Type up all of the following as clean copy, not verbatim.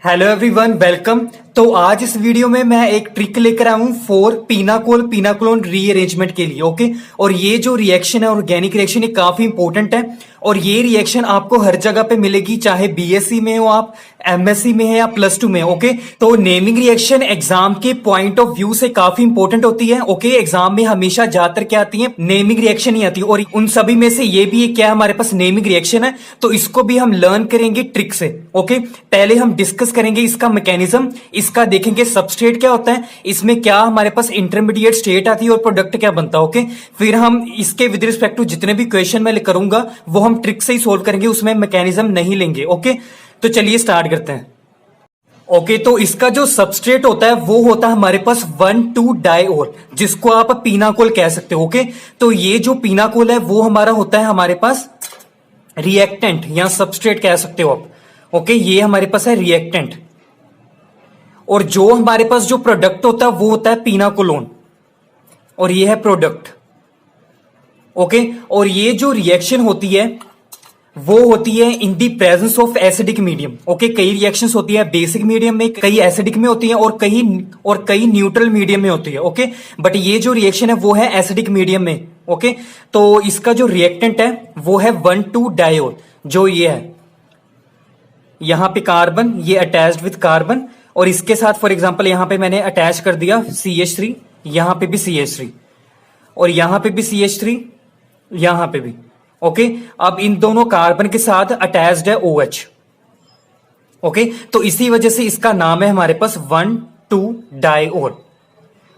Hello everyone, welcome. तो आज इस वीडियो में मैं एक ट्रिक लेकर आया हूं फॉर पिनाकोल रीअरेंजमेंट के लिए। ओके, और ये जो रिएक्शन है ऑर्गेनिक रिएक्शन, ये काफी इंपॉर्टेंट है और ये रिएक्शन आपको हर जगह पे मिलेगी, चाहे बीएससी में हो आप, एमएससी में है या +2 में। ओके, तो नेमिंग रिएक्शन एग्जाम के पॉइंट ऑफ व्यू से काफी इंपॉर्टेंट होती है। ओके, एग्जाम में हमेशा ज्यादातर क्या आती है, नेमिंग रिएक्शन ही आती है और उन सभी में से ये भी क्या हमारे पास नेमिंग रिएक्शन है। तो इसको भी हम लर्न करेंगे ट्रिक से। ओके, पहले हम डिस्कस करेंगे इसका मैकेनिज्म, इसका देखेंगे सबस्ट्रेट क्या होता है, इसमें क्या हमारे पास इंटरमीडिएट स्टेट आती है और प्रोडक्ट क्या बनता है। ओके, फिर हम इसके विद रिस्पेक्ट टू जितने भी क्वेश्चन मैं करूंगा वो हम ट्रिक से ही सोल्व करेंगे, उसमें मैकेनिज्म नहीं लेंगे। ओके, तो चलिए स्टार्ट करते हैं। ओके, तो इसका जो सबस्ट्रेट होता है वो होता है हमारे पास 1,2-डाइओल, जिसको आप पिनाकोल कह सकते हो। ओके, तो ये जो पिनाकोल है वो हमारा होता है हमारे पास रिएक्टेंट या सबस्ट्रेट कह सकते हो आप। ओके, ये हमारे पास है रिएक्टेंट और जो हमारे पास जो प्रोडक्ट होता है वो होता है पिनाकोलोन और ये है प्रोडक्ट। ओके, और ये जो रिएक्शन होती है वो होती है in the presence of acidic medium. Okay, कई रिएक्शंस होती है बेसिक मीडियम में, कई एसिडिक में होती है और कई न्यूट्रल मीडियम में होती है। ओके, बट ये जो रिएक्शन है वो है एसिडिक मीडियम में। ओके, तो इसका जो रिएक्टेंट है वो है 1,2-डाइओल, जो ये है यहां पे कार्बन, ये अटैच्ड विद कार्बन और इसके साथ फॉर एग्जांपल यहां पे मैंने अटैच कर दिया CH3, यहां पे भी CH3 और यहां पे भी CH3, यहां पे भी। ओके, अब इन दोनों कार्बन के साथ अटैच्ड है OH। ओके, तो इसी वजह से इसका नाम है हमारे पास 1,2-डाइओल।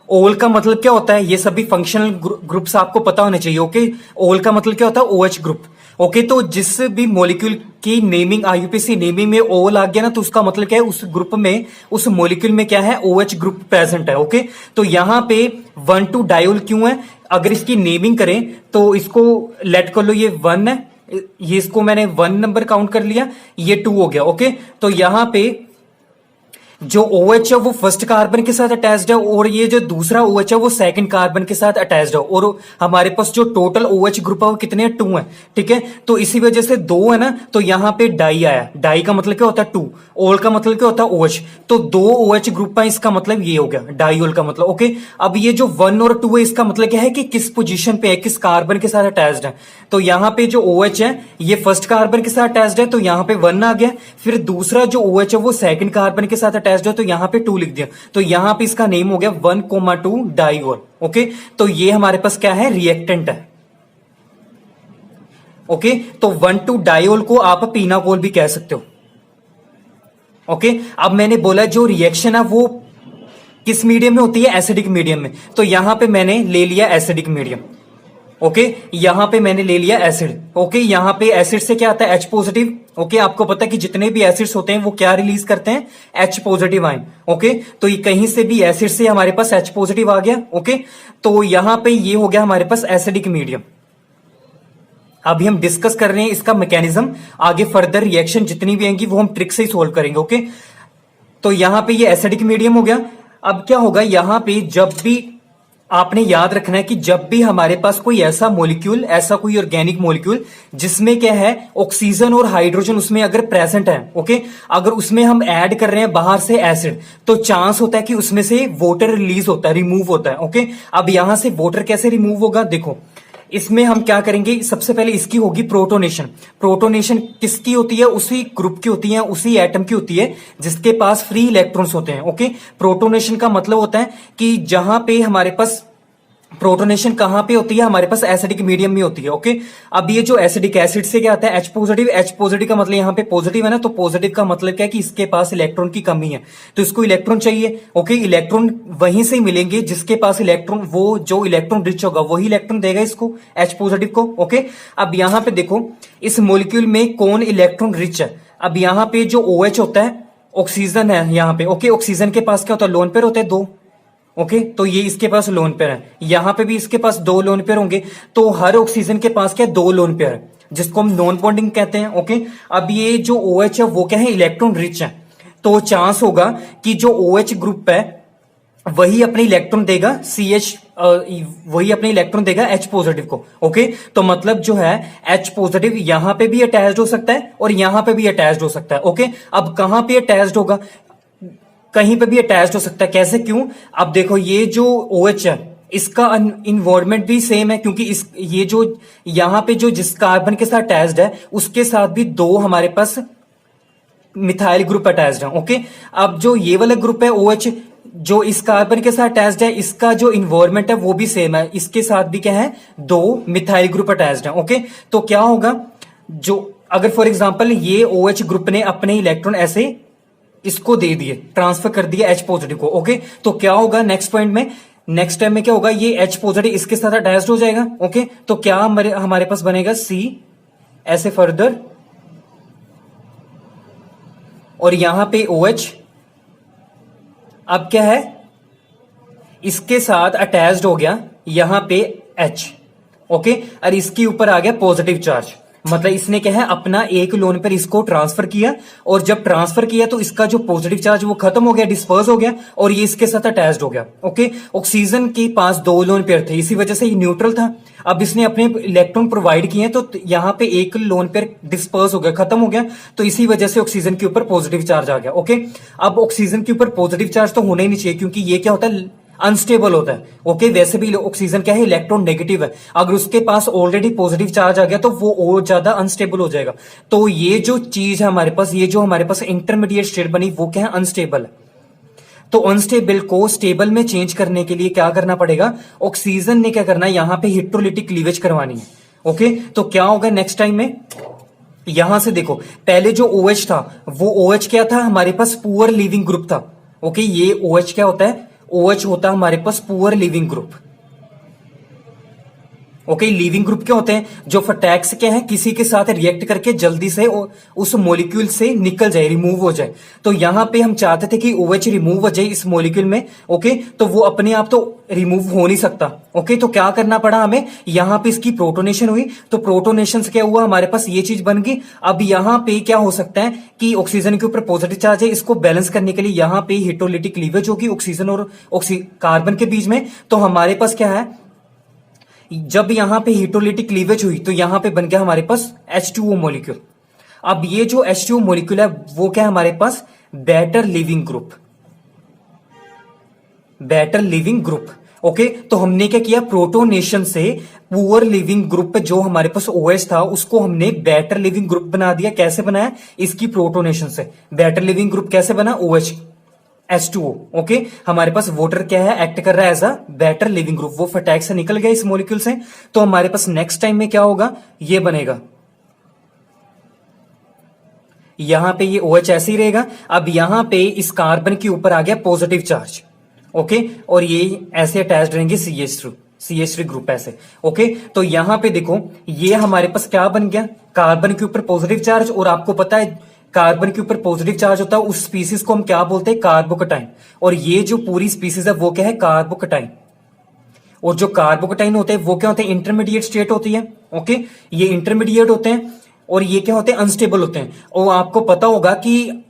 ओल का मतलब क्या होता है, ये सभी फंक्शनल ग्रुप्स आपको पता होने चाहिए। ओके, ओल का मतलब क्या होता है, OH ग्रुप। ओके, तो जिस भी मॉलिक्यूल की नेमिंग IUPAC नेमिंग में ओल आ गया ना, तो उसका मतलब क्या है, उस ग्रुप में, उस मॉलिक्यूल में क्या है, OH ग्रुप प्रेजेंट है। ओके, तो यहां पे 1,2-डाइओल क्यों है, अगर इसकी नेमिंग करें तो इसको लेट कर लो, ये 1 है, ये इसको मैंने 1 नंबर काउंट कर लिया, ये 2 हो गया। ओके, तो यहां पे जो OH है वो फर्स्ट कार्बन के साथ अटैच्ड है और ये जो दूसरा OH है वो सेकंड कार्बन के साथ अटैच्ड है और हमारे पास जो टोटल OH ग्रुप है वो कितने हैं, 2 है। ठीक है, तो इसी वजह से 2 है ना, तो यहां पे डाई आया। डाई का मतलब क्या होता है 2, ओल का मतलब क्या होता है OH, तो 2 OH ग्रुप है, इसका मतलब ये हो गया डाइओल का मतलब। ओके, अब ये जो 1 और 2 है इसका मतलब क्या है कि किस पोजीशन पे है, किस कार्बन के साथ अटैच्ड है। तो यहां पे जो OH है ये फर्स्ट कार्बन के साथ अटैच्ड है, तो यहां पे 1 आ गया। फिर दूसरा जो OH है वो सेकंड कार्बन के साथ अटैच्ड है, तो यहां पे 2 लिख दिया, तो यहां पे इसका नेम हो गया 1,2-डाइओल। ओके, तो ये हमारे पास क्या है, रिएक्टेंट है। ओके, तो 1,2-डाइओल को आप पिनाकोल भी कह सकते हो। ओके, अब मैंने बोला जो रिएक्शन है वो किस मीडियम में होती है, एसिडिक मीडियम में, तो यहां पे मैंने ले लिया एसिडिक मीडियम। ओके, यहां पे मैंने ले लिया एसिड। ओके, यहां पे एसिड से क्या आता है, H+। ओके, आपको पता है कि जितने भी एसिड्स होते हैं वो क्या रिलीज करते हैं, H+ आयन। ओके, तो ये कहीं से भी एसिड से हमारे पास H+ आ गया। ओके, तो यहां पे ये हो गया हमारे पास एसिडिक मीडियम। अभी हम डिस्कस कर रहे हैं इसका मैकेनिज्म, आगे फर्दर रिएक्शन जितनी भी आएंगी वो हम ट्रिक से ही सोल्व करेंगे। ओके, तो यहां पे ये एसिडिक मीडियम हो गया। अब क्या होगा, यहां पे जब भी आपने याद रखना है कि जब भी हमारे पास कोई ऐसा मॉलिक्यूल, ऐसा कोई ऑर्गेनिक मॉलिक्यूल जिसमें क्या है ऑक्सीजन और हाइड्रोजन उसमें अगर प्रेजेंट है, ओके, अगर उसमें हम ऐड कर रहे हैं बाहर से एसिड, तो चांस होता है कि उसमें से वाटर रिलीज होता है, रिमूव होता है। ओके, अब यहां से वाटर कैसे रिमूव होगा, देखो इसमें हम क्या करेंगे, सबसे पहले इसकी होगी प्रोटोनेशन। प्रोटोनेशन किसकी होती है, उसी ग्रुप की होती है, उसी एटम की होती है जिसके पास फ्री इलेक्ट्रॉन्स होते हैं। ओके, प्रोटोनेशन का मतलब होता है कि जहां पे हमारे पास प्रोटोनेशन कहां पे होती है, हमारे पास एसिडिक मीडियम में होती है। ओके, अब ये जो एसिडिक एसिड से क्या आता है, H+। का मतलब यहां पे पॉजिटिव है ना, तो पॉजिटिव का मतलब क्या है कि इसके पास इलेक्ट्रॉन की कमी है, तो इसको इलेक्ट्रॉन चाहिए। ओके, इलेक्ट्रॉन वहीं से मिलेंगे जिसके पास इलेक्ट्रॉन, वो जो इलेक्ट्रॉन रिच होगा वही इलेक्ट्रॉन देगा इसको, H+ को। ओके, अब यहां पे देखो इस मॉलिक्यूल में कौन इलेक्ट्रॉन रिच है, अब यहां पे जो OH होता है, ऑक्सीजन है यहां पे। ओके, ऑक्सीजन के पास क्या होता है, लोन पेयर होते हैं 2। ओके, तो ये इसके पास लोन पेयर है, यहां पे भी इसके पास 2 लोन पेयर होंगे, तो हर ऑक्सीजन के पास क्या 2 लोन पेयर है, जिसको हम नॉन बॉन्डिंग कहते हैं। ओके, अब ये जो OH है वो क्या है, इलेक्ट्रॉन रिच है, तो चांस होगा कि जो OH ग्रुप है वही अपने इलेक्ट्रॉन देगा CH वही अपने इलेक्ट्रॉन देगा H पॉजिटिव को। ओके, तो मतलब जो है H पॉजिटिव यहां पे भी अटैच्ड हो सकता है और यहां पे भी अटैच्ड हो सकता है। ओके, अब कहां पे अटैच्ड होगा, कहीं पे भी अटैच्ड हो सकता है। कैसे, क्यों? अब देखो ये जो OH है इसका इन्वायरमेंट भी सेम है, क्योंकि इस ये जो यहां पे जो जिस कार्बन के साथ अटैच्ड है उसके साथ भी दो हमारे पास मिथाइल ग्रुप अटैच्ड है। ओके, अब जो ये वाला ग्रुप है OH जो इस कार्बन के साथ अटैच्ड है इसका जो इन्वायरमेंट है वो भी सेम है, इसके साथ भी क्या है, दो मिथाइल ग्रुप अटैच्ड है। ओके, तो क्या होगा, जो अगर फॉर एग्जांपल ये OH ग्रुप ने अपने इलेक्ट्रॉन ऐसे इसको दे दिए, ट्रांसफर कर दिया H पॉजिटिव को। ओके, तो क्या होगा नेक्स्ट पॉइंट में, नेक्स्ट टाइम में क्या होगा, ये H पॉजिटिव इसके साथ अटैच्ड हो जाएगा। ओके, तो क्या हमारे पास बनेगा C ऐसे फर्दर, और यहां पे OH अब क्या है, इसके साथ अटैच्ड हो गया यहां पे H। ओके, और इसके ऊपर आ गया पॉजिटिव चार्ज, मतलब इसने क्या है अपना एक लोन पर इसको ट्रांसफर किया, और जब ट्रांसफर किया तो इसका जो पॉजिटिव चार्ज वो खत्म हो गया, डिस्पर्स हो गया, और ये इसके साथ अटैच्ड हो गया। ओके, ऑक्सीजन के पास दो लोन पेयर थे, इसी वजह से ये न्यूट्रल था। अब इसने अपने इलेक्ट्रॉन प्रोवाइड किए तो यहाँ पे एक लोन पेयर डिस्पर्स हो गया, खत्म हो गया, तो इसी वजह से ऑक्सीजन के ऊपर पॉजिटिव चार्ज आ गया। ओके, अब ऑक्सीजन के ऊपर पॉजिटिव चार्ज तो होना ही नहीं चाहिए, क्योंकि ये क्या होता है, अनस्टेबल होता है। ओके, वैसे भी ऑक्सीजन क्या है, इलेक्ट्रॉन नेगेटिव है, अगर उसके पास ऑलरेडी पॉजिटिव चार्ज आ गया तो वो और ज्यादा अनस्टेबल हो जाएगा। तो ये जो चीज है हमारे पास, ये जो हमारे पास इंटरमीडिएट स्टेट बनी वो क्या है, अनस्टेबल है। तो अनस्टेबल को स्टेबल में चेंज करने के लिए क्या करना पड़ेगा, ऑक्सीजन ने क्या करना है, यहां पे हिट्रोलिटिक क्लीवेज करवानी है। ओके, तो क्या होगा नेक्स्ट टाइम में, यहां से देखो पहले जो OH था वो OH क्या था, हमारे पास पुअर लिविंग ग्रुप था। ओके, ये OH क्या होता है, OH होता है हमारे पास poor leaving group. Okay, leaving group क्या होते हैं, जो फटैक्स क्या है, किसी के साथ रिएक्ट करके जल्दी से उस मॉलिक्यूल से निकल जाए, रिमूव हो जाए। तो यहां पे हम चाहते थे कि OH रिमूव हो जाए इस मॉलिक्यूल में। ओके, तो वो अपने आप तो रिमूव हो नहीं सकता। ओके, तो क्या करना पड़ा हमें, यहां पे इसकी प्रोटोनेशन हुई, तो प्रोटोनेशन से क्या हुआ, हमारे पास ये चीज बन गई। अब यहां पे क्या हो सकता है कि ऑक्सीजन के ऊपर पॉजिटिव चार्ज है, इसको बैलेंस करने के लिए यहां पे हिट्रोलिटिक क्लीवेज होगी ऑक्सीजन और कार्बन के बीच में। तो हमारे पास क्या है, जब यहां पे हिट्रोलिटिक क्लीवेज हुई तो यहां पे बन गया हमारे पास H2O मॉलिक्यूल। अब ये जो H2O मॉलिक्यूल है वो क्या है हमारे पास, better leaving group, better leaving group. Okay, तो हमने क्या किया, प्रोटोनेशन से पुअर लिविंग ग्रुप जो हमारे पास OH था उसको हमने बेटर लिविंग ग्रुप बना दिया। कैसे बनाया, इसकी प्रोटोनेशन से। बेटर लिविंग ग्रुप कैसे बना, OH H2O। ओके, हमारे पास वाटर क्या है, एक्ट कर रहा है as a better leaving group, वो फटैक से निकल गया इस मॉलिक्यूल से। तो हमारे पास नेक्स्ट टाइम में क्या होगा, ये बनेगा, यहां पे ये OH ऐसे ही रहेगा। अब यहां पे इस कार्बन के ऊपर आ गया पॉजिटिव चार्ज। ओके, और ये ऐसे अटैच्ड रहेंगे CH3 ग्रुप ऐसे। ओके, तो यहां पे देखो ये हमारे पास क्या बन गया, कार्बन के ऊपर पॉजिटिव चार्ज, और आपको पता है कार्बन के ऊपर पॉजिटिव चार्ज होता है उस स्पीसीज को हम क्या बोलते हैं, कार्बोकटाइन। और ये जो पूरी स्पीसीज है वो क्या है, कार्बोकटाइन। और जो कार्बोकटाइन होते हैं वो क्या होते हैं, इंटरमीडिएट स्टेट होती है। ओके, ये इंटरमीडिएट होते हैं, और ये क्या होते हैं, अनस्टेबल होते हैं। और आपको पता होगा कि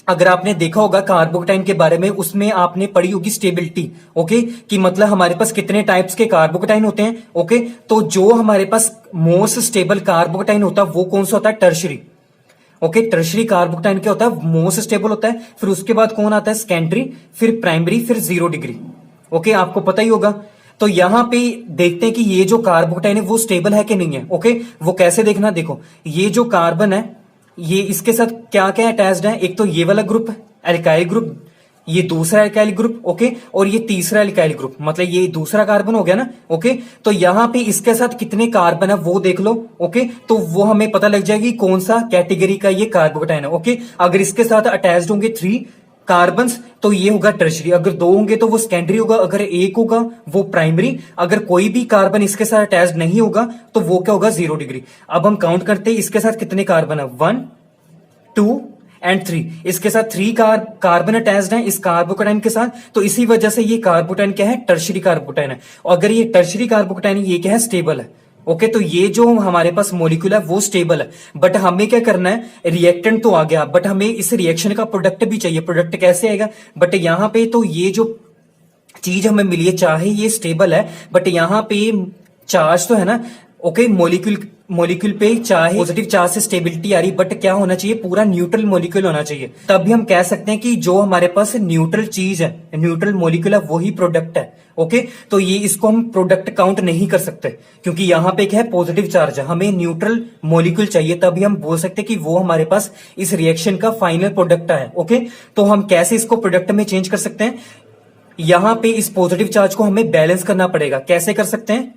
अगर आपने देखा होगा कार्बोकटाइन के बारे में, उसमें आपने पढ़ी होगी स्टेबिलिटी। ओके, कि मतलब हमारे पास कितने टाइप्स के कार्बोकटाइन होते हैं। ओके, तो जो हमारे पास मोस्ट स्टेबल कार्बोकटाइन होता है वो कौन सा होता है, टर्शरी। ओके, टर्शरी कार्बोकटाइन क्या होता है, मोस्ट स्टेबल होता है। फिर उसके बाद कौन आता है, सेकेंडरी, फिर प्राइमरी, फिर 0 डिग्री। ओके, आपको पता ही होगा। तो यहां पे देखते हैं कि ये जो कार्बोकटाइन है वो स्टेबल है कि नहीं है। ओके, वो कैसे देखना, देखो ये जो कार्बन है ये इसके साथ क्या क्या अटैच्ड है, एक तो ये वाला ग्रुप है एल्काइल ग्रुप, ये दूसरा एल्काइल ग्रुप। ओके, और ये तीसरा एल्काइल ग्रुप, मतलब ये दूसरा कार्बन हो गया ना। ओके, तो यहां पे इसके साथ कितने कार्बन है वो देख लो। ओके, तो वो हमें पता लग जाएगी कौन सा कैटेगरी का ये कार्बोकटाइन है। ओके, अगर इसके साथ अटैच्ड होंगे 3 कार्बन तो ये होगा टर्शरी, अगर 2 होंगे तो वो सेकेंडरी होगा, अगर 1 होगा वो प्राइमरी, अगर कोई भी कार्बन इसके साथ अटैच्ड नहीं होगा तो वो क्या होगा, 0 डिग्री। अब हम काउंट करते हैं इसके साथ कितने कार्बन है, 1 2 एंड 3। इसके साथ 3 कार्बन अटैच्ड है इस कार्बोकटाइन के साथ, तो इसी वजह से ये कार्बोकटाइन क्या है, टर्शरी कार्बोकटाइन है। और अगर ये टर्शरी कार्बोकटाइन ये क्या है, स्टेबल है। ओके, तो ये जो हमारे पास मॉलिक्यूल है वो स्टेबल है। बट हमें क्या करना है, रिएक्टेंट तो आ गया, बट हमें इस रिएक्शन का प्रोडक्ट भी चाहिए। प्रोडक्ट कैसे आएगा, बट यहां पे तो ये जो चीज हमें मिली है, चाहे ये स्टेबल है बट यहाँ पे चार्ज तो है ना, ओके, मॉलिक्यूल पे चाहे पॉजिटिव चार्ज से स्टेबिलिटी आ रही, बट क्या होना चाहिए, पूरा न्यूट्रल मॉलिक्यूल होना चाहिए। तभी हम कह सकते हैं कि जो हमारे पास न्यूट्रल चीज है, न्यूट्रल मॉलिक्यूल है, वही प्रोडक्ट है। ओके, तो ये इसको हम प्रोडक्ट काउंट नहीं कर सकते, क्योंकि यहाँ पे क्या है, पॉजिटिव चार्ज है, हमें न्यूट्रल मॉलिक्यूल चाहिए, तभी हम बोल सकते हैं कि वो हमारे पास इस रिएक्शन का फाइनल प्रोडक्ट है। ओके, तो हम कैसे इसको प्रोडक्ट में चेंज कर सकते हैं, यहां पे इस पॉजिटिव चार्ज को हमें बैलेंस करना पड़ेगा। कैसे कर सकते हैं,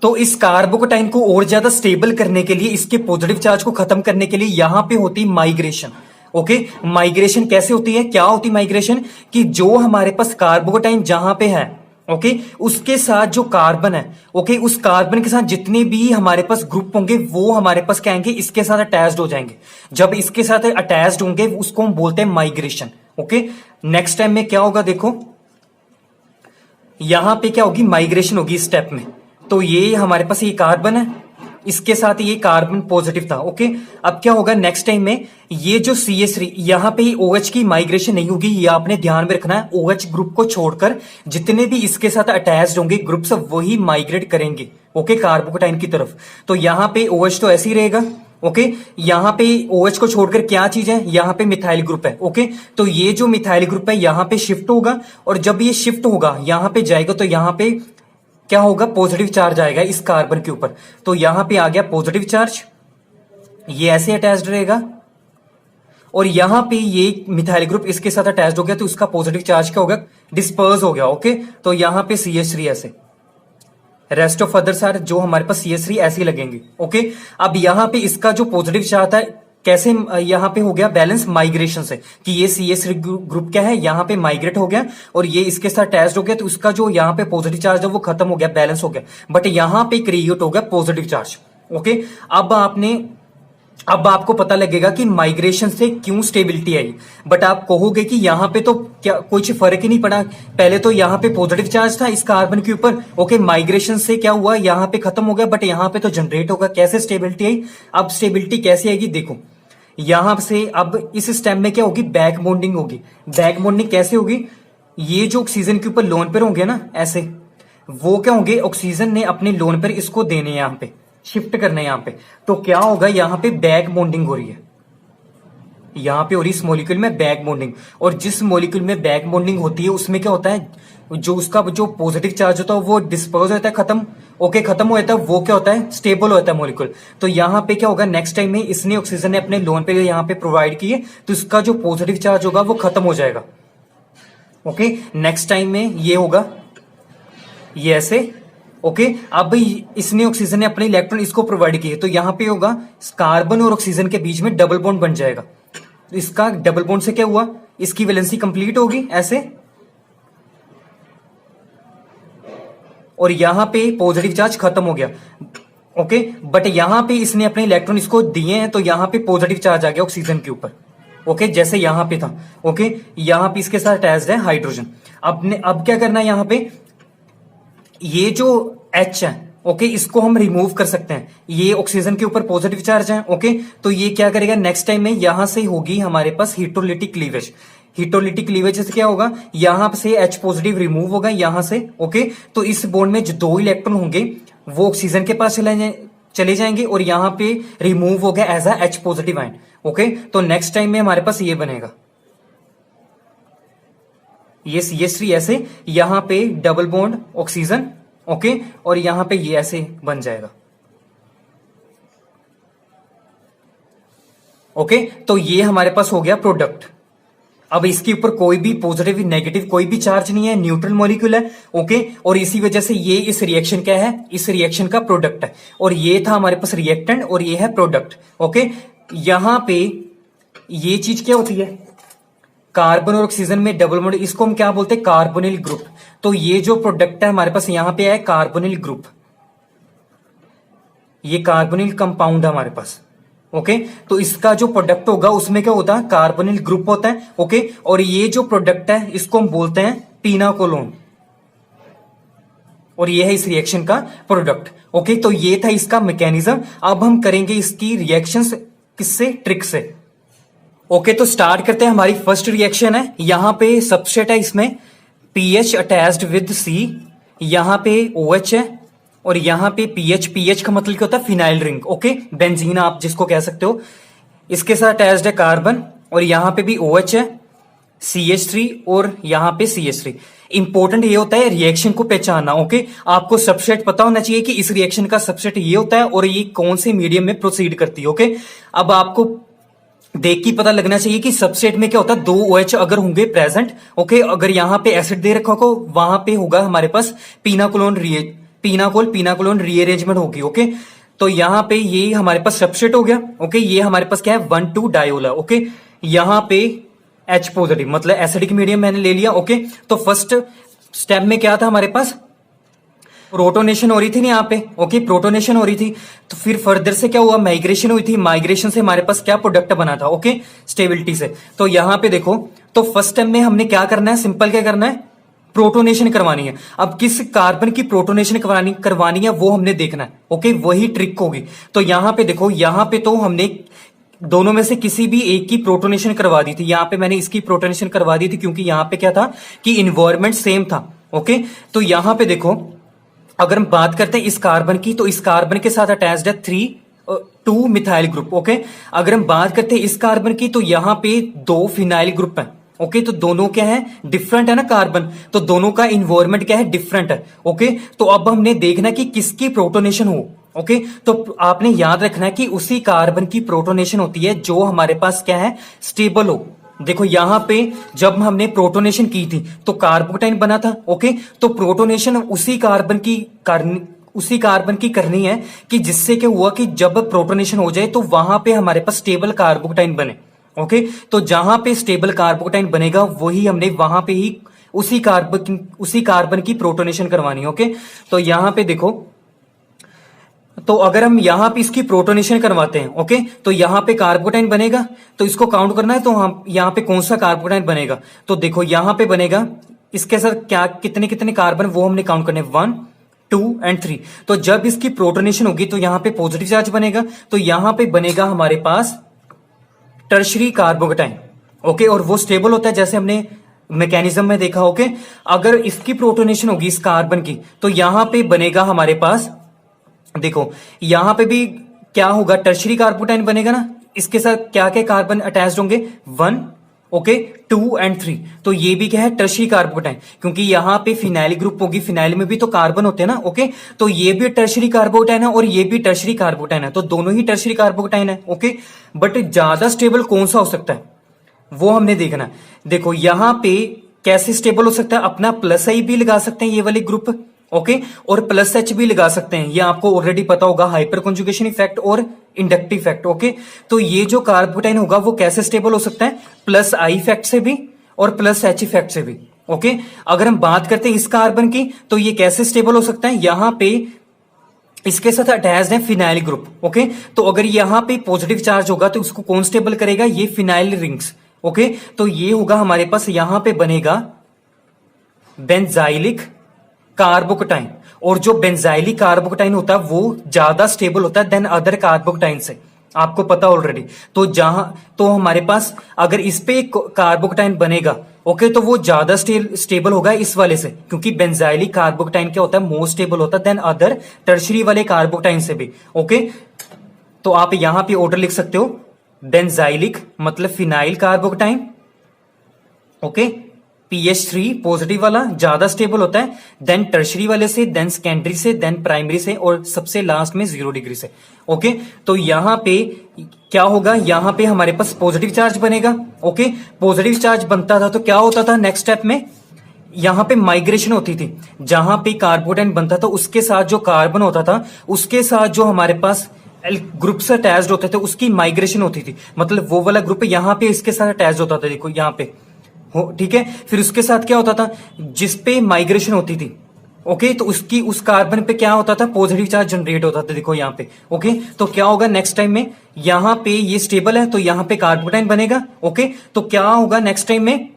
तो इस कार्बोकेटाइन को और ज्यादा स्टेबल करने के लिए, इसके पॉजिटिव चार्ज को खत्म करने के लिए यहां पे होती माइग्रेशन। ओके, माइग्रेशन कैसे होती है, क्या होती माइग्रेशन, कि जो हमारे पास कार्बोकेटाइन जहां पे है, ओके, उसके साथ जो कार्बन है, ओके, उस कार्बन के साथ जितने भी हमारे पास ग्रुप होंगे वो हमारे पास क्या आएंगे, इसके साथ अटैच्ड हो जाएंगे। जब इसके साथ अटैच्ड होंगे उसको हम बोलते हैं माइग्रेशन। ओके, नेक्स्ट टाइम में क्या होगा, देखो यहां पे क्या होगी, माइग्रेशन होगी इस स्टेप में। तो ये हमारे पास ये कार्बन है, इसके साथ ये कार्बन पॉजिटिव था। ओके, अब क्या होगा नेक्स्ट टाइम में, ये जो CH3 यहां पे OH की माइग्रेशन नहीं होगी, ये आपने ध्यान में रखना है। OH ग्रुप को छोड़कर जितने भी इसके साथ अटैच्ड होंगे ग्रुप्स, वही माइग्रेट करेंगे, ओके, कार्बोकेटाइन की तरफ। तो यहां पे OH तो ऐसे ही रहेगा। ओके, यहां पे OH को छोड़कर क्या चीज है, यहां पे मिथाइल ग्रुप है। ओके, तो ये जो मिथाइल ग्रुप है यहां पे शिफ्ट होगा, और जब ये शिफ्ट होगा यहां पे जाएगा, तो यहां पे क्या होगा, पॉजिटिव चार्ज आएगा इस कार्बन के ऊपर। तो यहां पे आ गया पॉजिटिव चार्ज, ये ऐसे अटैच्ड रहेगा, और यहां पे ये मिथाइल ग्रुप इसके साथ अटैच्ड हो गया, तो उसका पॉजिटिव चार्ज क्या होगा, डिस्पर्स हो गया। ओके, तो यहां पे CH3 ऐसे, रेस्ट ऑफ अदर्स आर जो हमारे पास CH3 ऐसे ही लगेंगे। ओके, अब यहां पे इसका जो पॉजिटिव चार्ज था, कैसे यहां पे हो गया बैलेंस, माइग्रेशन से, कि ये CH3 ग्रुप क्या है, यहां पे माइग्रेट हो गया, और ये इसके साथ अटैच्ड हो गया, तो उसका जो यहां पे पॉजिटिव चार्ज है वो खत्म हो गया, बैलेंस हो गया, बट यहां पे क्रिएट हो गया पॉजिटिव चार्ज। ओके, अब आपको पता लगेगा कि माइग्रेशन से क्यों स्टेबिलिटी आई, बट आप कहोगे कि यहां पे तो क्या कुछ फर्क ही नहीं पड़ा, पहले तो यहां पे पॉजिटिव चार्ज था इस कार्बन के ऊपर। ओके, माइग्रेशन से क्या हुआ, यहां पे खत्म हो गया, बट यहां पे तो जनरेट होगा, कैसे स्टेबिलिटी आई। अब स्टेबिलिटी कैसे आएगी, देखो यहां से अब इस स्टेप में क्या होगी, बैक बॉन्डिंग होगी। बैक बॉन्डिंग कैसे होगी, ये जो ऑक्सीजन के ऊपर लोन पेयर होंगे ना ऐसे, वो क्या होंगे, ऑक्सीजन ने अपने लोन पेयर इसको देने, यहां पे शिफ्ट करना है यहां पे, तो क्या होगा, यहां पे बैक बॉन्डिंग हो रही है, यहां पे हो रही इस मॉलिक्यूल में बैक बॉन्डिंग। और जिस मॉलिक्यूल में बैक बॉन्डिंग होती है उसमें क्या होता है, जो उसका जो पॉजिटिव चार्ज होता है वो डिस्पर्स होता है, खत्म। ओके, खत्म हो जाता है, वो क्या होता है, स्टेबल होता है मॉलिक्यूल। तो यहां पे क्या होगा, नेक्स्ट टाइम में इसने ऑक्सीजन ने अपने लोन पे यहां पे प्रोवाइड किए, तो इसका जो पॉजिटिव चार्ज होगा वो खत्म हो जाएगा। ओके, नेक्स्ट टाइम में ये होगा, ये ऐसे। ओके, अब इसने ऑक्सीजन ने अपने इलेक्ट्रॉन इसको प्रोवाइड किए, तो यहां पे होगा कार्बन और ऑक्सीजन के बीच में डबल बॉन्ड बन जाएगा। तो इसका डबल बॉन्ड से क्या हुआ, इसकी वैलेंसी कंप्लीट होगी ऐसे, और यहां पे पॉजिटिव चार्ज खत्म हो गया। ओके, बट यहां पे इसने अपने इलेक्ट्रॉन इसको दिए हैं, तो यहां पे पॉजिटिव चार्ज आ गया ऑक्सीजन के ऊपर। ओके, जैसे यहां पे था। ओके, यहां पे इसके साथ अटैच्ड है हाइड्रोजन। अब क्या करना है, यहां पे ये जो H है, ओके, इसको हम रिमूव कर सकते हैं, ये ऑक्सीजन के ऊपर पॉजिटिव चार्ज है। ओके, तो ये क्या करेगा, नेक्स्ट टाइम में यहां से होगी हमारे पास हिटोलिटिक क्लीवेज। हिटोलिटिक क्लीवेज से क्या होगा, यहां से H पॉजिटिव रिमूव होगा यहां से। ओके, तो इस बॉन्ड में जो 2 इलेक्ट्रॉन होंगे वो ऑक्सीजन के पास चले जाएंगे, और यहां पे रिमूव हो गया as a H positive ion. Okay, तो नेक्स्ट टाइम में हमारे पास ये बनेगा, ये CH3 ऐसे, यहां पे डबल बॉन्ड ऑक्सीजन। ओके, और यहां पे ये ऐसे बन जाएगा। ओके, तो ये हमारे पास हो गया प्रोडक्ट। अब इसके ऊपर कोई भी पॉजिटिव नेगेटिव कोई भी चार्ज नहीं है, न्यूट्रल मॉलिक्यूल है। ओके, और इसी वजह से ये इस रिएक्शन क्या है, इस रिएक्शन का प्रोडक्ट है, और ये था हमारे पास रिएक्टेंट, और ये है प्रोडक्ट। ओके, यहां पे ये चीज क्या होती है, कार्बन और ऑक्सीजन में डबल बॉन्ड, इसको हम क्या बोलते हैं, कार्बोनिल ग्रुप। तो ये जो प्रोडक्ट है हमारे पास यहां पे है कार्बोनिल ग्रुप, ये कार्बोनिल कंपाउंड है हमारे पास। ओके, तो इसका जो प्रोडक्ट होगा उसमें क्या होता है, कार्बोनिल ग्रुप होता है। ओके, और ये जो प्रोडक्ट है इसको हम बोलते हैं पीनाकोलोन, और ये है इस रिएक्शन का प्रोडक्ट। ओके, तो ये था इसका मैकेनिज्म। अब हम करेंगे इसकी रिएक्शंस किससे, ट्रिक से। ओके, तो स्टार्ट करते हैं। हमारी फर्स्ट रिएक्शन है, यहां पे सबस्ट्रेट है, इसमें पीएच अटैच्ड विद सी, यहां पे OH है और यहां पे पीएच का मतलब क्या होता है, फिनाइल रिंग। ओके, बेंजीन आप जिसको कह सकते हो। इसके साथ अटैच्ड है कार्बन और यहां पे भी OH है, CH3 और यहां पे CH3। इंपॉर्टेंट ये होता है रिएक्शन को पहचानना। ओके, आपको सबसेट पता होना चाहिए कि इस रिएक्शन का सबसेट ये होता है और ये कौन से मीडियम में प्रोसीड करती है। ओके, अब आपको देख के पता लगना चाहिए कि सबसेट में क्या होता है, 2 OH अगर होंगे प्रेजेंट। ओके, अगर यहां पे एसिड दे रखा हो वहां पे होगा हमारे पास पिनाकोल रीअरेंजमेंट होगी। ओके, तो यहां पे ये हमारे पास सबसेट हो गया। ओके, ये हमारे पास क्या है, 1,2 डायोल है। ओके, यहां पे H पॉजिटिव मतलब एसिडिक मीडियम मैंने ले लिया। ओके, तो फर्स्ट स्टेप में क्या था हमारे पास, प्रोटोनेशन हो रही थी ना यहाँ पे। ओके, प्रोटोनेशन हो रही थी, तो फिर फर्दर से क्या हुआ, माइग्रेशन हुई थी। माइग्रेशन से हमारे पास क्या प्रोडक्ट बना था, ओके, स्टेबिलिटी से। तो यहां पे देखो, तो फर्स्ट स्टेप में हमने क्या करना है, सिंपल क्या करना है, प्रोटोनेशन करवानी है। अब किस कार्बन की प्रोटोनेशन करवानी है वो हमने देखना है। ओके, वही ट्रिक होगी। तो यहां पे देखो, यहां पे तो हमने दोनों में से किसी भी एक की प्रोटोनेशन करवा दी थी। यहां पे मैंने इसकी प्रोटोनेशन करवा दी थी क्योंकि यहां पे क्या था कि इन्वायरमेंट सेम था। ओके, तो यहां पे देखो, अगर हम बात करते हैं इस कार्बन की, तो इस कार्बन के साथ अटैच्ड है 2 मिथाइल ग्रुप। ओके, अगर हम बात करते हैं इस कार्बन की, तो यहां पे 2 फिनाइल ग्रुप है। ओके, तो दोनों क्या है, डिफरेंट है ना कार्बन, तो दोनों का इन्वायरमेंट क्या है, डिफरेंट है। ओके, तो अब हमने देखना कि किसकी प्रोटोनेशन हो। ओके, तो आपने याद रखना है कि उसी कार्बन की प्रोटोनेशन होती है जो हमारे पास क्या है, स्टेबल हो। देखो यहां पे जब हमने प्रोटोनेशन की थी तो कार्बोकटाइन बना था। ओके, तो प्रोटोनेशन उसी कार्बन की करनी है कि जिससे क्या हुआ कि जब प्रोटोनेशन हो जाए तो वहां पे हमारे पास स्टेबल कार्बोकटाइन बने। ओके, तो जहां पे स्टेबल कार्बोकटाइन बनेगा वही हमने वहां पे ही उसी कार्बन की प्रोटोनेशन करवानी है। ओके, तो यहां पे देखो, तो अगर हम यहां पे इसकी प्रोटोनेशन करवाते हैं, ओके, तो यहां पे कार्बोकटाइन बनेगा। तो इसको काउंट करना है, तो हम यहां पे कौन सा कार्बोकटाइन बनेगा, तो देखो यहां पे बनेगा, इसके साथ क्या कितने कितने कार्बन वो हमने काउंट करने, 1 2 एंड 3। तो जब इसकी प्रोटोनेशन होगी तो यहां पे पॉजिटिव चार्ज बनेगा, तो यहां पे बनेगा हमारे पास टर्शरी कार्बोकटाइन। ओके, और वो स्टेबल होता है जैसे हमने मैकेनिज्म में देखा। ओके, अगर इसकी प्रोटोनेशन होगी इस कार्बन की, तो यहां पे बनेगा हमारे पास, देखो यहां पे भी क्या होगा, टर्शरी कार्बोकटाइन बनेगा ना। इसके साथ क्या क्या कार्बन अटैच्ड होंगे, 1, ओके, 2 एंड 3। तो ये भी क्या है, टर्शरी कार्बोकटाइन, क्योंकि यहां पे फिनाइल ग्रुप होगी, फिनाइल में भी तो कार्बन होते हैं ना। ओके, तो ये भी टर्शरी कार्बोकटाइन है और ये भी टर्शरी कार्बोकटाइन है, तो दोनों ही टर्शरी कार्बोकटाइन है। ओके, बट ज्यादा स्टेबल कौन सा हो सकता है वो हमने देखना है। देखो यहां पे कैसे स्टेबल हो सकता है, अपना प्लस आई भी लगा सकते हैं ये वाले ग्रुप। ओके, और प्लस H भी लगा सकते हैं, ये आपको ऑलरेडी पता होगा, हाइपर कंजुगेशन इफेक्ट और इंडक्टिव इफेक्ट। ओके, तो ये जो कार्बोकटाइन होगा वो कैसे स्टेबल हो सकता है, प्लस I इफेक्ट से भी और प्लस H इफेक्ट से भी। ओके, अगर हम बात करते हैं इस कार्बन की, तो ये कैसे स्टेबल हो सकता है, यहां पे इसके साथ अटैच्ड है फिनाइल ग्रुप। ओके, तो अगर यहां पे पॉजिटिव चार्ज होगा तो उसको कौन स्टेबल करेगा, ये फिनाइल रिंग्स। ओके, तो ये होगा हमारे पास, यहां पे बनेगा बेंजाइलिक कार्बोकटाइन, और जो बेंजाइलिक कार्बोकटाइन होता है वो ज्यादा स्टेबल होता है देन अदर कार्बोकटाइन से, आपको पता ऑलरेडी। तो हमारे पास अगर इस पे कार्बोकटाइन बनेगा, ओके, तो वो ज्यादा स्टेबल होगा इस वाले से, क्योंकि बेंजाइलिक कार्बोकटाइन क्या होता है, मोर स्टेबल होता है देन अदर टर्शरी वाले कार्बोकटाइन से भी। ओके, तो आप यहां पे ऑर्डर लिख सकते हो, बेंजाइलिक मतलब फिनाइल कार्बोकटाइन, ओके, PH3 पॉजिटिव वाला ज्यादा स्टेबल होता है, देन टर्शरी वाले से, देन सेकेंडरी से, देन प्राइमरी से, और सबसे लास्ट में 0 डिग्री से। ओके, तो यहां पे क्या होगा, यहां पे हमारे पास पॉजिटिव चार्ज बनेगा। ओके, पॉजिटिव चार्ज बनता था तो क्या होता था, नेक्स्ट स्टेप में यहां पे माइग्रेशन होती थी, जहां पे कार्बोकटाइन बनता था उसके साथ जो कार्बन होता था उसके साथ जो हमारे पास ग्रुप से अटैच्ड होते थे उसकी माइग्रेशन होती थी, मतलब वो वाला ग्रुप यहां पे इसके साथ अटैच्ड होता था, देखो यहां पे, ठीक है। फिर उसके साथ क्या होता था, जिसपे माइग्रेशन होती थी, ओके, तो उस कार्बन पे क्या होता था, पॉजिटिव चार्ज जनरेट होता था, देखो यहाँ पे। ओके, तो क्या होगा नेक्स्ट टाइम में, यहाँ पे ये स्टेबल है तो यहाँ पे कार्बोकटाइन बनेगा। ओके, तो क्या होगा नेक्स्ट टाइम में,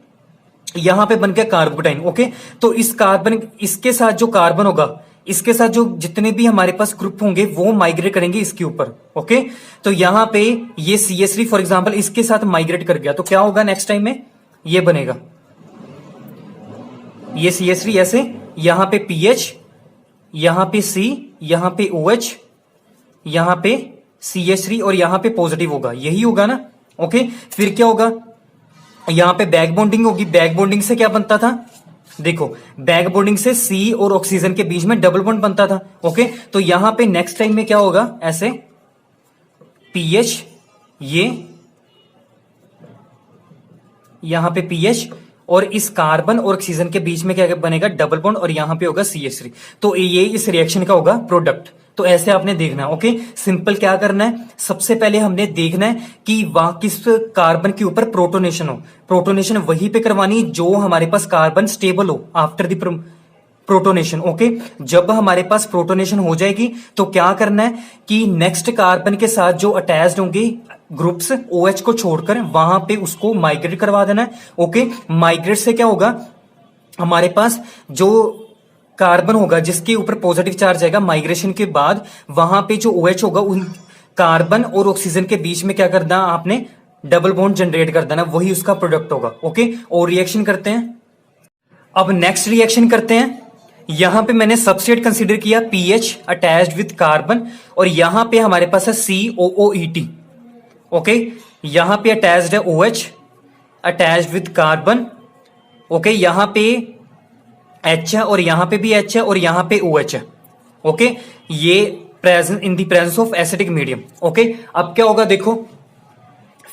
यहाँ पे बन गया कार्बोकटाइन। ओके, तो इसके साथ जो कार्बन होगा, इसके साथ जो जितने भी हमारे पास ग्रुप होंगे वो माइग्रेट करेंगे इसके ऊपर। ओके, तो यहाँ पे ये CH3 फॉर एग्जाम्पल इसके साथ माइग्रेट कर गया, तो क्या होगा नेक्स्ट टाइम में, ये बनेगा, ये CH3 ऐसे, यहां पे PH, यहां पे C, यहां पे OH, यहां पे CH3 और यहां पे पॉजिटिव होगा, यही होगा ना। ओके, फिर क्या होगा, यहां पे बैक बॉन्डिंग होगी। बैक बॉन्डिंग से क्या बनता था, देखो बैक बॉन्डिंग से C और ऑक्सीजन के बीच में डबल बॉन्ड बनता था। ओके, तो यहां पे नेक्स्ट टाइम में क्या होगा, ऐसे PH, ये यहां पे PH और इस कार्बन और ऑक्सीजन के बीच में क्या बनेगा, डबल बॉन्ड, और यहां पे होगा CH3। तो ये इस रिएक्शन का होगा प्रोडक्ट। तो ऐसे आपने देखना है। ओके, सिंपल क्या करना है, सबसे पहले हमने देखना है कि वहां किस कार्बन के ऊपर प्रोटोनेशन हो। प्रोटोनेशन वहीं पे करवानी जो हमारे पास कार्बन स्टेबल हो आफ्टर द प्रोटोनेशन। ओके, जब हमारे पास प्रोटोनेशन हो जाएगी तो क्या करना है कि नेक्स्ट कार्बन के साथ जो अटैच्ड होंगे ग्रुप्स OH को छोड़कर, वहां पे उसको माइग्रेट करवा देना है। ओके, माइग्रेट से क्या होगा, हमारे पास जो कार्बन होगा जिसके ऊपर पॉजिटिव चार्ज आएगा, माइग्रेशन के बाद वहां पे जो OH होगा उन कार्बन और ऑक्सीजन के बीच में क्या करना, आपने डबल बॉन्ड जनरेट कर देना, वही उसका प्रोडक्ट होगा। ओके, और रिएक्शन करते हैं। अब नेक्स्ट रिएक्शन करते हैं। यहां पे मैंने सबस्ट्रेट कंसीडर किया PH अटैच्ड विद कार्बन, और यहां पे हमारे पास है COOET। ओके, यहां पे अटैच्ड है OH attached with carbon. Okay, यहां पे H है और यहां पे भी H है और यहां पे OH है। ओके, ये present in the presence of acidic medium. Okay, अब क्या होगा, देखो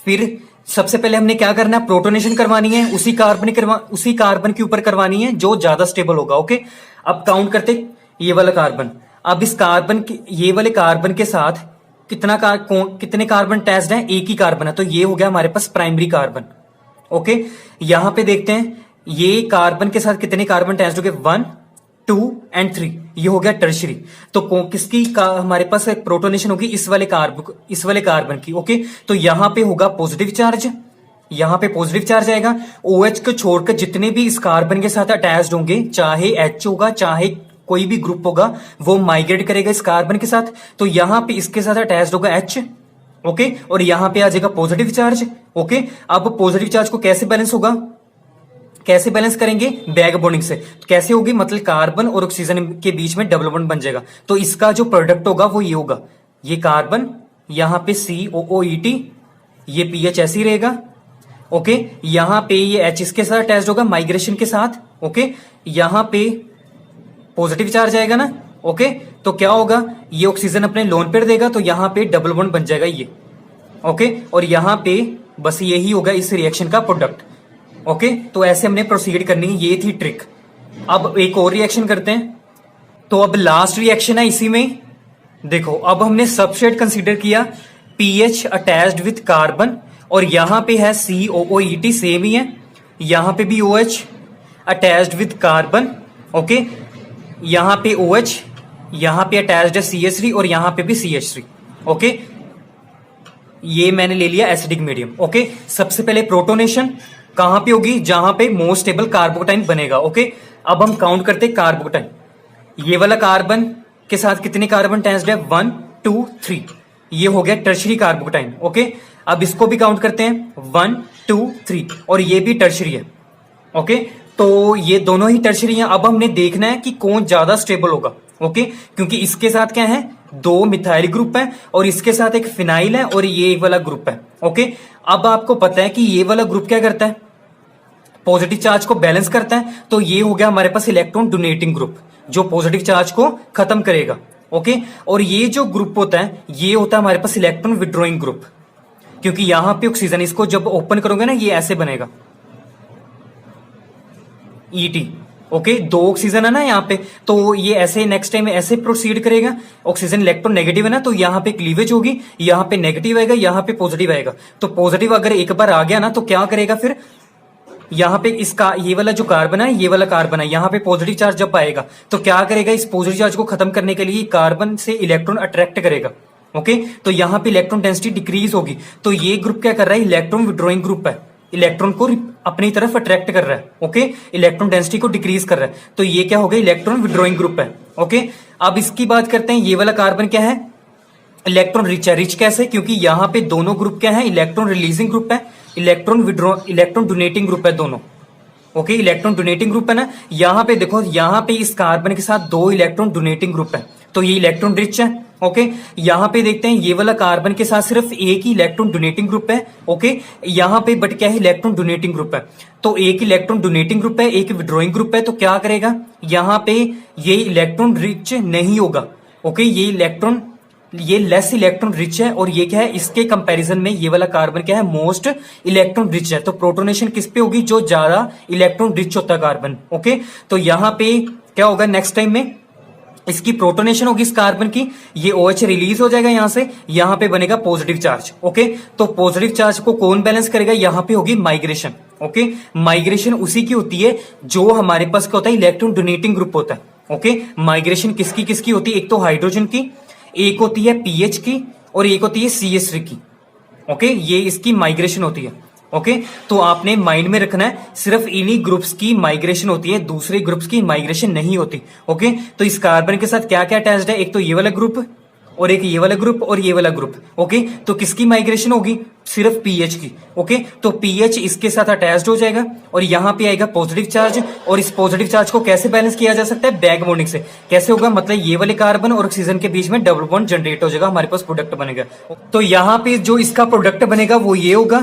फिर सबसे पहले हमने क्या करना है, प्रोटोनेशन करवानी है, उसी कार्बन के ऊपर करवानी है जो ज्यादा स्टेबल होगा। ओके, अब काउंट करते, ये वाला कार्बन, अब इस कार्बन के, ये वाले कार्बन के साथ कितने कार्बन अटैच्ड हैं, एक ही कार्बन है, तो ये हो गया हमारे पास प्राइमरी कार्बन। ओके, यहां पे देखते हैं ये कार्बन के साथ कितने कार्बन अटैच्ड हो गए, 1 2 एंड 3, ये हो गया टर्शरी। तो किसकी हमारे पास प्रोटोनेशन होगी, इस वाले कार्बन की। ओके, तो यहां पे होगा पॉजिटिव चार्ज, यहां पे पॉजिटिव चार्ज आएगा। OH को छोड़कर जितने भी इस कार्बन के साथ अटैच्ड होंगे, चाहे H होगा चाहे कोई भी ग्रुप होगा, वो माइग्रेट करेगा इस कार्बन के साथ। तो यहां पे इसके साथ अटैच्ड होगा H। ओके, और यहां पे आ जाएगा पॉजिटिव चार्ज। ओके, अब पॉजिटिव चार्ज को कैसे बैलेंस होगा, कैसे बैलेंस करेंगे, बैक बॉन्डिंग से। तो कैसे होगी, मतलब कार्बन और ऑक्सीजन के बीच में डबल बॉन्ड बन जाएगा। तो इसका जो प्रोडक्ट होगा वो ये होगा, ये कार्बन, यहां पे COOET, ये PH ऐसे ही रहेगा। ओके, यहां पे ये H इसके साथ अटैच्ड होगा माइग्रेशन के साथ। ओके, यहां पे पॉजिटिव चार्ज आएगा ना। ओके, तो क्या होगा, ये ऑक्सीजन अपने लोन पेयर देगा, तो यहां पे डबल बॉन्ड बन जाएगा ये। ओके, और यहां पे बस यही होगा इस रिएक्शन का प्रोडक्ट। ओके, तो ऐसे हमने प्रोसीड करनी है, ये थी ट्रिक। अब एक और रिएक्शन करते हैं। तो अब लास्ट रिएक्शन है इसी में। देखो, अब हमने सबस्ट्रेट कंसीडर किया PH अटैच्ड विथ कार्बन, और यहां पे है COOET, सेम ही है, यहां पे भी OH attached with carbon. Okay, यहां पे OH, यहां पे अटैच्ड है CH3 और यहां पे भी CH3। ओके, ये मैंने ले लिया एसिडिक मीडियम। ओके, सबसे पहले प्रोटोनेशन कहां पे होगी, जहां पे मोस्ट स्टेबल कार्बोकटाइन बनेगा। ओके, अब हम काउंट करते कार्बोकटाइन। ये वाला कार्बन के साथ कितने कार्बन अटैच्ड है, 1 2 3, ये हो गया टर्शरी कार्बोकटाइन। ओके, अब इसको भी काउंट करते हैं, 1 2 3, और ये भी टर्शरी है। ओके, तो ये दोनों ही टर्शरी हैं। अब हमने देखना है कि कौन ज्यादा स्टेबल होगा। ओके, क्योंकि इसके साथ क्या है, 2 मिथाइल ग्रुप है और इसके साथ एक फिनाइल है और ये एक वाला ग्रुप है। ओके, अब आपको पता है कि ये वाला ग्रुप क्या करता है, पॉजिटिव चार्ज को बैलेंस करता है। तो ये हो गया हमारे पास इलेक्ट्रॉन डोनेटिंग ग्रुप, जो पॉजिटिव चार्ज को खत्म करेगा। ओके, और ये जो ग्रुप होता है, ये होता है हमारे पास इलेक्ट्रॉन विड्रॉइंग ग्रुप, क्योंकि यहां पे ऑक्सीजन, इसको जब ओपन करोगे ना, ये ऐसे बनेगा ET। ओके, 2 ऑक्सीजन है ना यहाँ पे, तो ये ऐसे नेक्स्ट टाइम ऐसे प्रोसीड करेगा। ऑक्सीजन इलेक्ट्रॉन नेगेटिव है ना, तो यहाँ पे क्लीवेज होगी, यहाँ पे नेगेटिव आएगा, यहाँ पे पॉजिटिव आएगा। तो पॉजिटिव अगर एक बार आ गया ना, तो क्या करेगा फिर, यहाँ पे इसका ये वाला जो कार्बन है, ये वाला कार्बन है, यहाँ पे पॉजिटिव चार्ज जब आएगा तो क्या करेगा, इस पॉजिटिव चार्ज को खत्म करने के लिए कार्बन से इलेक्ट्रॉन अट्रैक्ट करेगा। ओके, तो यहाँ पे इलेक्ट्रॉन डेंसिटी डिक्रीज होगी। तो ये ग्रुप क्या कर रहा है, इलेक्ट्रॉन विड्रॉइंग ग्रुप है, इलेक्ट्रॉन को अपनी तरफ अट्रैक्ट कर रहा है। ओके, इलेक्ट्रॉन डेंसिटी को डिक्रीज कर रहा है, तो ये क्या हो गया, इलेक्ट्रॉन विड्रॉइंग ग्रुप है। ओके, अब इसकी बात करते हैं, ये वाला कार्बन क्या है, इलेक्ट्रॉन रिच है। रिच कैसे, क्योंकि यहाँ पे दोनों ग्रुप क्या है, इलेक्ट्रॉन रिलीजिंग ग्रुप है, इलेक्ट्रॉन डोनेटिंग ग्रुप है दोनों। ओके, इलेक्ट्रॉन डोनेटिंग ग्रुप है ना, यहाँ पे देखो, यहाँ पे इस कार्बन के साथ 2 इलेक्ट्रॉन डोनेटिंग ग्रुप है, तो ये इलेक्ट्रॉन रिच है। ओके, यहाँ पे देखते हैं ये वाला कार्बन के साथ सिर्फ एक ही इलेक्ट्रॉन डोनेटिंग ग्रुप है। ओके, यहाँ पे बट क्या है, इलेक्ट्रॉन डोनेटिंग ग्रुप है, तो एक इलेक्ट्रॉन डोनेटिंग ग्रुप है, एक विड्रॉइंग ग्रुप है, तो क्या करेगा, यहाँ पे ये इलेक्ट्रॉन रिच नहीं होगा। ओके, ये लेस इलेक्ट्रॉन रिच है, और ये क्या है, इसके कंपैरिजन में ये वाला कार्बन क्या है, मोस्ट इलेक्ट्रॉन रिच है। तो प्रोटोनेशन किस पे होगी, जो ज्यादा इलेक्ट्रॉन रिच होता है कार्बन। ओके, तो यहाँ पे क्या होगा, नेक्स्ट टाइम में इसकी प्रोटोनेशन होगी इस कार्बन की, ये OH रिलीज हो जाएगा यहां से, यहां पे बनेगा पॉजिटिव चार्ज। ओके, तो पॉजिटिव चार्ज को कौन बैलेंस करेगा, यहां पे होगी माइग्रेशन। ओके, माइग्रेशन उसी की होती है जो हमारे पास क्या होता है, इलेक्ट्रॉन डोनेटिंग ग्रुप होता है। ओके, माइग्रेशन किसकी किसकी होती है, एक तो हाइड्रोजन की, एक होती है पीएच की, और एक होती है CH3 की। ओके, ये इसकी माइग्रेशन होती है। ओके, तो आपने माइंड में रखना है, सिर्फ इन्हीं ग्रुप्स की माइग्रेशन होती है, दूसरे ग्रुप्स की माइग्रेशन नहीं होती। ओके, तो इस कार्बन के साथ क्या क्या अटैच्ड है, एक तो ये वाला ग्रुप, और एक ये वाला ग्रुप, और ये वाला ग्रुप। ओके, तो किसकी माइग्रेशन होगी, सिर्फ पीएच की। ओके, तो पीएच इसके साथ अटैच्ड हो जाएगा, और यहां पे आएगा पॉजिटिव चार्ज, और इस पॉजिटिव चार्ज को कैसे बैलेंस किया जा सकता है, बैक बॉन्डिंग से। कैसे होगा, मतलब ये वाले कार्बन और ऑक्सीजन के बीच में डबल बॉन्ड जनरेट हो जाएगा, हमारे पास प्रोडक्ट बनेगा। तो यहाँ पे जो इसका प्रोडक्ट बनेगा वो ये होगा,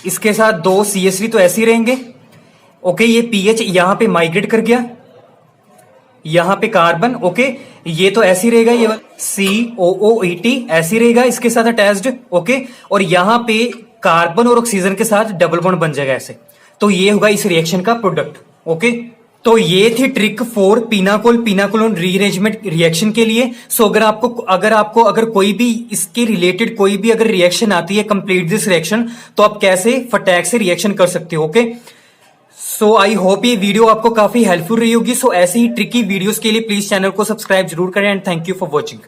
इसके साथ 2 CH3 तो ऐसे ही रहेंगे। ओके, ये पीएच यहां पे माइग्रेट कर गया, यहां पे कार्बन। ओके, ये तो ऐसे ही रहेगा, ये COOET ऐसे ही रहेगा, इसके साथ अटैच्ड। ओके, और यहां पे कार्बन और ऑक्सीजन के साथ डबल बॉन्ड बन जाएगा ऐसे। तो ये होगा इस रिएक्शन का प्रोडक्ट। ओके, तो ये थी ट्रिक 4 पिनाकोलोन रीअरेंजमेंट रिएक्शन के लिए। सो अगर कोई भी इसके रिलेटेड कोई भी अगर रिएक्शन आती है, कंप्लीट दिस रिएक्शन, तो आप कैसे फटाक से रिएक्शन कर सकते हो। ओके, सो आई होप ये वीडियो आपको काफी हेल्पफुल रही होगी। सो ऐसी ही ट्रिकी वीडियोस के लिए प्लीज चैनल को सब्सक्राइब जरूर करें, and thank you for watching.